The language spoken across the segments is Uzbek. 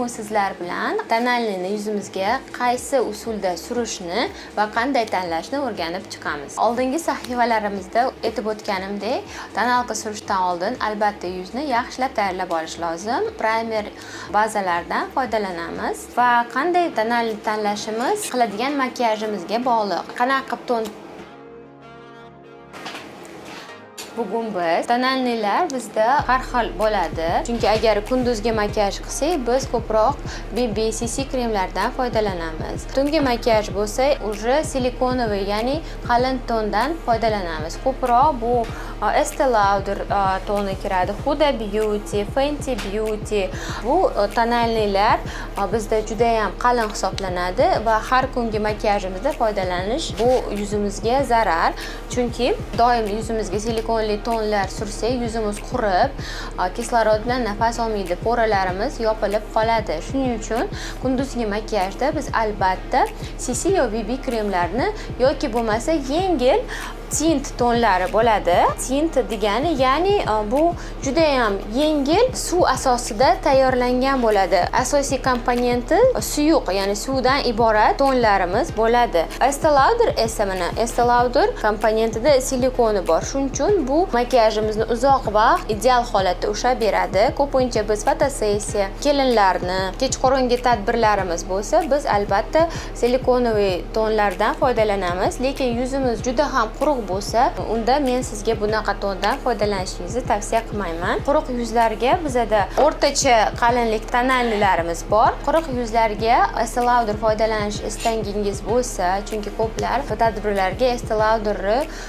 Sizlar bilan tonalnini yuzimizga qaysi usulda surishni va qanday tanlashni o'rganib chiqamiz. Oldingi sahifalarimizda aytib o'tganimdek, tonalka surishdan oldin albatta yuzni yaxshilab tayyorlab olish lozim. Primer bazalardan foydalanamiz va qanday tonalni tanlashimiz qiladigan makiyajimizga bog'liq. Qanaqa ton Bugun biz tonalnilar bizda har xil bo'ladi. Chunki agar kunduzgi makiyaj qilsak, biz ko'proq BB CC kremlardan foydalanamiz. Tungi makiyaj bo'lsa, уже silikonoviy, ya'ni qalin tondan foydalanamiz. Ko'proq bu Estee Lauder toni kiradi, Huda Beauty, Fenty Beauty. Bu tonalnilar bizda juda ham qalin hisoblanadi va har kungi makiyajimizda foydalanish bu yuzimizga zarar. Chunki doim yuzimizga silikon tonlar sursak, yuzimiz qurib, kislorod bilan nafas olmaydi, poralarimiz yopilib qoladi. Shuning uchun kunduzgi makiyajda biz albatta CC yo BB kremlarni yoki bo'lmasa yengil tint tonlari bo'ladi. Tint degani, ya'ni bu juda ham yengil suv asosida tayyorlangan bo'ladi. Asosiy komponenti suyuq, ya'ni suvdan iborat tonlarimiz bo'ladi. Estee Lauder esa mana Estee Lauder komponentida silikoni bor. Shuning uchun bu makiyajimizni uzoq vaqt ideal holatda ushlab beradi. Ko'pincha biz fotosessiya, kelinlarni, kechqurungi tadbirlarimiz bo'lsa, biz albatta silikonoviy tonlardan foydalanamiz. Lekin yuzimiz juda ham quruq bo'lsa, unda men sizga bunaqa tondan foydalanishingizni tavsiya qilmayman. Quruq yuzlarga bizda o'rtacha qalinlik tonalnilarimiz bor. Quruq yuzlarga Estee Lauder foydalanish istagingiz bo'lsa, chunki ko'plar tadbirlarga Estee Lauder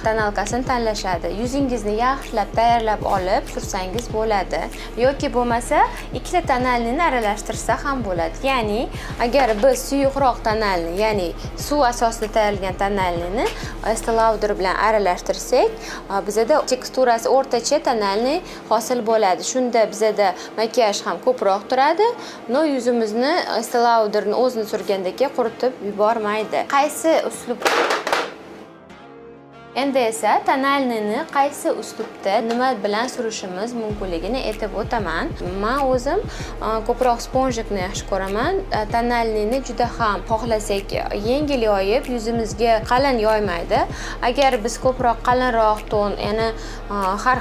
tonalkasini tanlashadi. Yuzingizni yaxshilab tayyorlab olib sursangiz bo'ladi. Yoki bo'lmasa, ikkita tonalnini aralashtirsa ham bo'ladi. Ya'ni agar biz suyuqroq tonalni, ya'ni suv asosida tayyorlangan tonalnini Estee Lauder bilan aralashtirsak, bizda teksturasi o'rtacha tonalni hosil bo'ladi. Shunda bizda makiyaj ham ko'proq turadi. No yuzimizni Estee Lauderni o'zini surgandagi quritib yubormaydi. Qaysi uslub Endi esa tonalnini qaysi uslubda nima bilan surishimiz mumkinligini aytib o'taman. Men o'zim ko'proq sponjikni yaxshi ko'raman. Tonalnini juda ham xohlasak yengil yoyib, yuzimizga qalin yoymaydi. Agar biz ko'proq qalinroq ton, ya'ni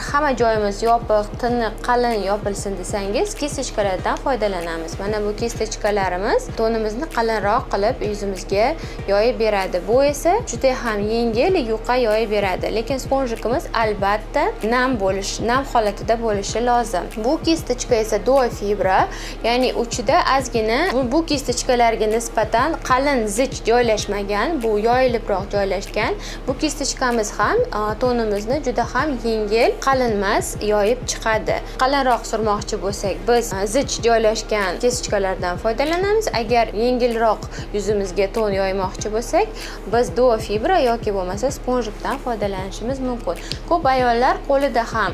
hamma joyimiz yopiq, tiniq, qalin yopilsin desangiz, kistочкаlardan foydalanamiz. Mana bu kistочкаlarimiz tonimizni qalinroq qilib yuzimizga yoyib beradi. Bu esa juda ham yengil, yuqa yoyib beradi. Lekin sponjikimiz albatta nam holatida bo'lishi lozim. Bu kistочка esa duo fibra, ya'ni uchida ozgina bu kistочкаlarga nisbatan qalin zich joylashmagan, bu yoyilibroq joylashgan. Bu kistочкamiz ham tonimizni juda ham yengil, qalinmas yoyib chiqadi. Qalinroq surmoqchi bo'lsak, biz zich joylashgan kistочкаlardan foydalanamiz. Agar yengilroq yuzimizga ton yoymoqchi bo'lsak, biz duo fibra yoki bo'lmasa sponjikdan foydalanishimiz mumkin. Ko'p ayollar qo'lida ham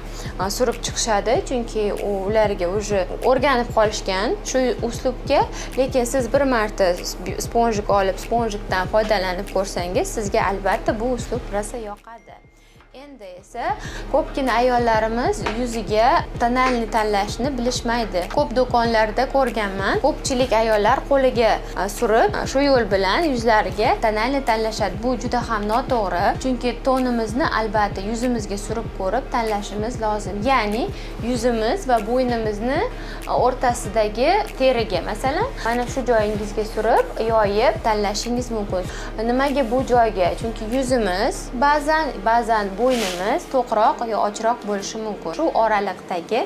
surib chiqishadi, chunki ularga уже o'rganib qolishgan shu uslubga. Lekin siz bir marta sponjik olib, sponjikdan foydalanib ko'rsangiz, sizga albatta bu uslub rosa yoqadi. Endi esa ko'pgina ayollarimiz yuziga tonalni tanlashni bilishmaydi. Ko'p do'konlarda ko'rganman. Ko'pchilik ayollar qo'liga surib, shu yo'l bilan yuzlariga tonalni tanlashadi. Bu juda ham noto'g'ri. Chunki tonimizni albatta yuzimizga surib ko'rib tanlashimiz lozim. Ya'ni yuzimiz va bo'ynimizni o'rtasidagi teriga, masalan, mana shu joyingizga surib, yoyib tanlashingiz mumkin. Nimaga bu joyga? Chunki yuzimiz ba'zan bo'ynimiz to'qroq yo ochroq bo'lishi mumkin. Shu oraliqdagi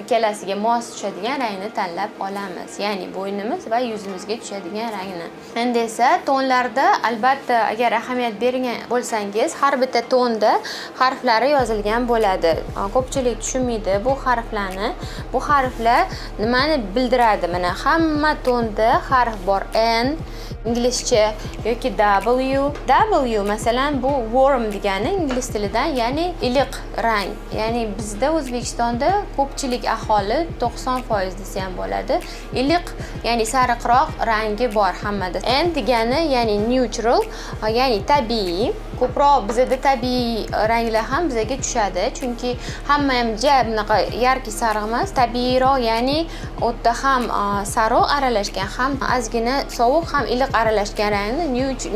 ikkalasiga mos tushadigan rangni tanlab olamiz. Ya'ni bo'ynimiz va yuzimizga tushadigan rangni. Endi esa tonlarda albatta agar ahamiyat bergan bo'lsangiz, har bitta tonda harflari yozilgan bo'ladi. Ko'pchilik tushunmaydi bu harflarni. Bu harflar nimani bildiradi? Mana hamma tonda harf bor. N, inglizcha yoki W masalan bu warm degani ingliz tilidan, ya'ni iliq rang. Ya'ni bizda O'zbekistonda ko'pchilik aholi 90% desa ham bo'ladi, iliq, ya'ni sariqroq rangi bor hammada. N degani ya'ni neutral, ya'ni tabiiy. Ko'proq bizda tabiiy ranglar ham bizga tushadi, chunki hamma ham bunaqa yarki sariq emas, tabiiyroq, ya'ni o'tda ham sariq aralashgan, ham ozgina sovuq, ham iliq aralashgan rangni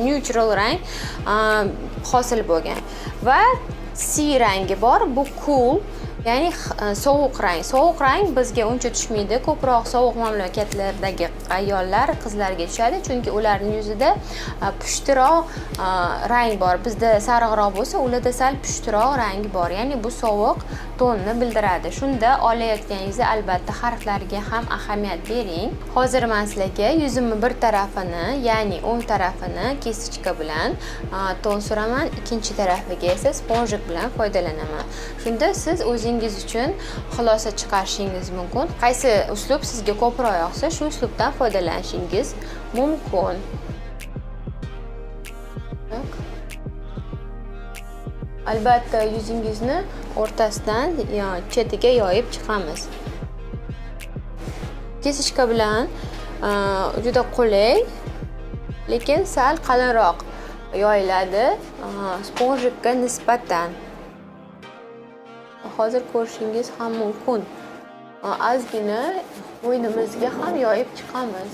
neutral rang hosil bo'lgan. Va C rangi bor, bu cool, ya'ni sovuq rang. Sovuq rang bizga uncha tushmaydi, ko'proq sovuq mamlakatlardagi ayollar, qizlarga tushadi, chunki ularning yuzida pushtiroq rang bor. Bizda sariqroq bo'lsa, ularda sal pushtiroq rang bor, ya'ni bu sovuq tonni bildiradi. Shunda olayotganingizda albatta harflarga ham ahamiyat bering. Hozir men sizlarga yuzimning bir tarafini, ya'ni o'ng tarafini kesichka bilan ton suraman, ikkinchi tarafiga esa sponjik bilan foydalanaman. Shunda siz o'zingiz uchun xulosa chiqarishingiz mumkin. Qaysi uslub sizga ko'proq yoqsa, shu uslubdan foydalanishingiz mumkin. Albatta yuzingizni o'rtasidan chetiga yoyib chiqamiz. Kesichka bilan juda qulay, lekin sal qalinroq yoyiladi sponjikka nisbatan. Hozir ko'rishingiz ham mumkin. Ozgina bo'ynimizga ham yoyib chiqamiz.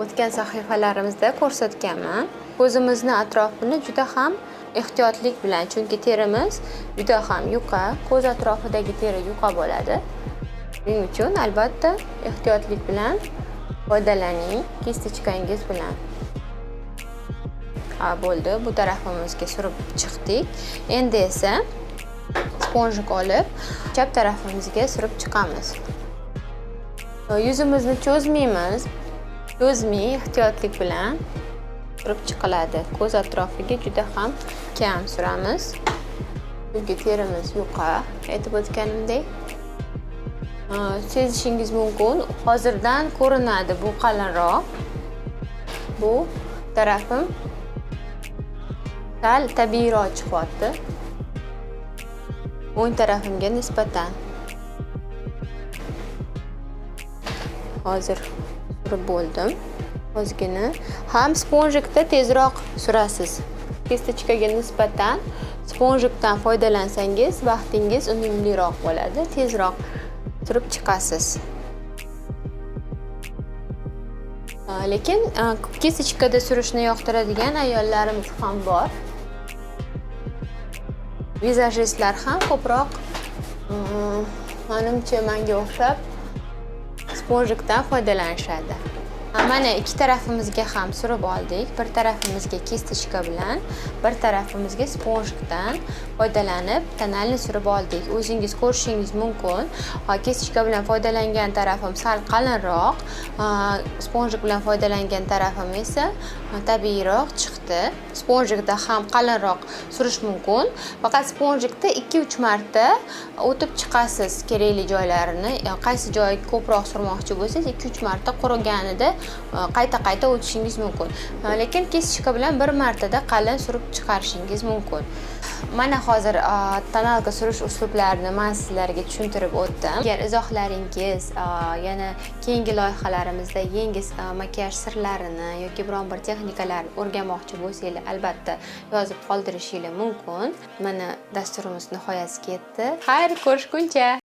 O'tgan sahifalarimizda ko'rsatganman. Ko'zimizni atrofini juda ham ehtiyotlik bilan, chunki terimiz juda ham yuqa, ko'z atrofidagi teri yuqa bo'ladi. Shuning uchun albatta ehtiyotlik bilan foydalaning kestichkangiz bilan. Bo'ldi, bu tarafimizga surib chiqdik. Endi esa sponjik olib chap tarafimizga surib chiqamiz. Yuzimizni cho'zmaymiz. Cho'zmay ehtiyotlik bilan surib chiqiladi. Ko'z atrofiga juda ham kam suramiz. Chunki terimiz yuqa, aytib o'tganimdek. Sezishingiz mumkin. Hozirdan ko'rinadi, bu qalinroq. Bu tarafim sal tabiiyroq chiqyapti. O'ng tarafimga nisbatan. Hozir surib bo'ldim. Ozgina ham sponjikda tezroq surasiz. Kestichkaga nisbatan sponjikdan foydalansangiz, vaqtingiz unumliroq bo'ladi, tezroq surib chiqasiz. Lekin kestichkada surishni yoqtiradigan ayollarimiz ham bor. Vizajistlar ham ko'proq menimcha menga o'xshab sponjikdan foydalanishadi. Mana ikki tarafimizga ham surib oldik. Bir tarafimizga kestichka bilan, bir tarafimizga sponjikdan foydalanib tonalni surib oldik. O'zingiz ko'rishingiz mumkin. Kestichka bilan foydalangan tarafim sal qalinroq, sponjik bilan foydalangan tarafim esa tabiiyroq chiqdi. Sponjikda ham qalinroq surish mumkin. Faqat sponjikda 2-3 marta o'tib chiqasiz kerakli joylarini. Qaysi joyga ko'proq surmoqchi bo'lsangiz, 2-3 marta quriganida qayta o'tishingiz mumkin. Lekin kestichka bilan bir martada qalin surib chiqarishingiz mumkin. Mana hozir tonalka surish uslublarini men sizlarga tushuntirib o'tdim. Agar izohlaringiz, yana keyingi loyihalarimizda yangi makiyaj sirlarini yoki biron bir texnikalarni o'rganmoqchi bo'lsangiz, albatta yozib qoldirishingiz mumkin. Mana dasturimiz nihoyasiga yetdi. Xayr, ko'rishguncha.